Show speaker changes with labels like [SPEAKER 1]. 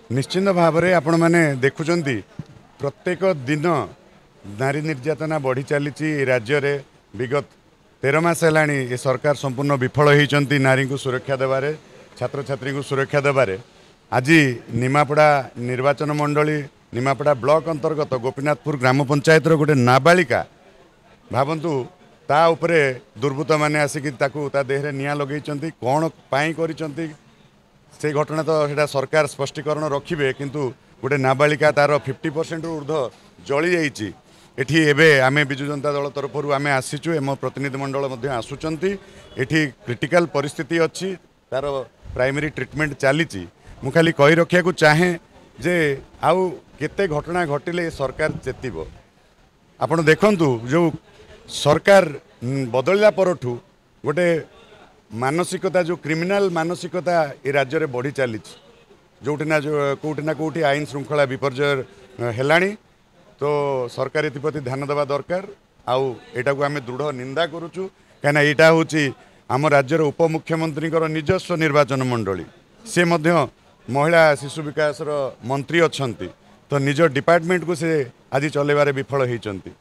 [SPEAKER 1] निश्चिंत भाव में आपण मैंने देखुं प्रत्येक दिन नारी निर्यातना बढ़ी चली राज्य रे विगत 13 मास है ये सरकार संपूर्ण विफल होती नारी को सुरक्षा देवारे छात्र छात्री को सुरक्षा देवारे आज निमापड़ा निर्वाचन मंडली निमापड़ा ब्लॉक अंतर्गत गोपीनाथपुर ग्राम पंचायत गोटे नाबालिका भावंतु ता उपरे दुर्बृत्त मैंने आसिक ता देहरे निआं लगे कौन पाई करिसंती से घटना तो सेटा सरकार स्पष्टीकरण रखिए किंतु गोटे नाबालिका तार 50% ऊर्ध्व जली जाइए एठी एबे आमे बिजु जनता दल तरफ आमे आसीचु एम प्रतिनिधि मंडल मध्य आसुचंती एठी क्रिटिकल परिस्थिति अच्छी तार प्राइमरी ट्रीटमेंट चली मु खाली कही रखिया को चाहे जे आउ केते घटना घटिले सरकार चेतिबो आपण देखंतु जो सरकार बदलला परठू गोटे मानसिकता जो क्रिमिनाल मानसिकता ए राज्य में बढ़ी चली जोटी ना कोठी आईन श्रृंखला विपर्जय हेलाणी तो सरकार एप्रति ध्यान देवा दरकार आउ एटा को आमे दृढ़ निंदा करूचु कहीं यहाँ हूँ आम राज्यर उपमुख्यमंत्री निजस्व निर्वाचन मंडली सी मध्य महिला शिशु विकास मंत्री अच्छा तो निज डिपार्टमेंट को से आज चलैबारे विफल होती।